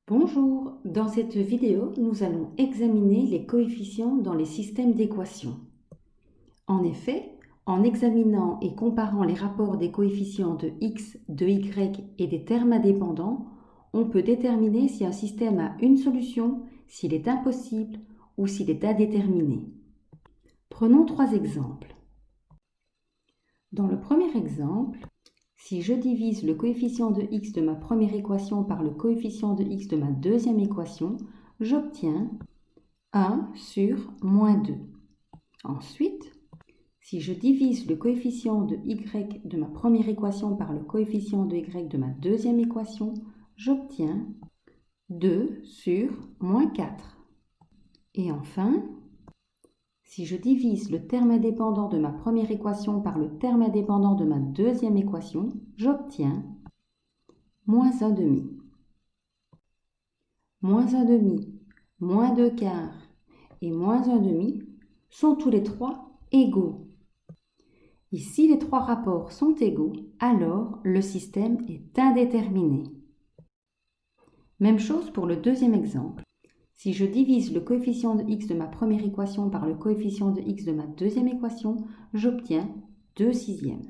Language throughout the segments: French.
Bonjour, dans cette vidéo, nous allons examiner les coefficients dans les systèmes d'équations. En effet, en examinant et comparant les rapports des coefficients de x, de y et des termes indépendants, on peut déterminer si un système a une solution, s'il est impossible ou s'il est indéterminé. Prenons trois exemples. Dans le premier exemple, si je divise le coefficient de x de ma première équation par le coefficient de x de ma deuxième équation, j'obtiens 1 sur moins 2. Ensuite, si je divise le coefficient de y de ma première équation par le coefficient de y de ma deuxième équation, j'obtiens 2 sur moins 4. Et enfin, si je divise le terme indépendant de ma première équation par le terme indépendant de ma deuxième équation, j'obtiens moins 1 demi. Moins 1 demi, moins 2 quarts et moins 1 demi sont tous les trois égaux. Et si les trois rapports sont égaux, alors le système est indéterminé. Même chose pour le deuxième exemple. Si je divise le coefficient de x de ma première équation par le coefficient de x de ma deuxième équation, j'obtiens 2 sixièmes.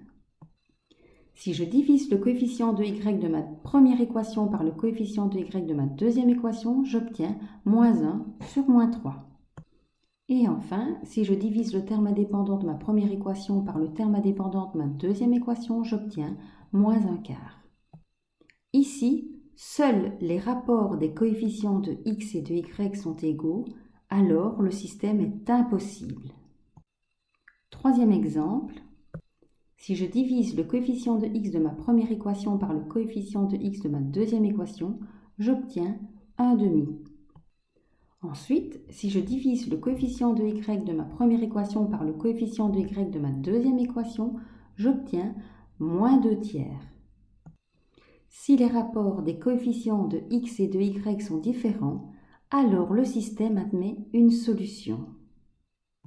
Si je divise le coefficient de y de ma première équation par le coefficient de y de ma deuxième équation, j'obtiens moins 1 sur moins 3. Et enfin, si je divise le terme indépendant de ma première équation par le terme indépendant de ma deuxième équation, j'obtiens moins 1 quart. Ici, seuls les rapports des coefficients de x et de y sont égaux, alors le système est impossible. Troisième exemple, si je divise le coefficient de x de ma première équation par le coefficient de x de ma deuxième équation, j'obtiens 1 demi. Ensuite, si je divise le coefficient de y de ma première équation par le coefficient de y de ma deuxième équation, j'obtiens moins 2 tiers. Si les rapports des coefficients de x et de y sont différents, alors le système admet une solution.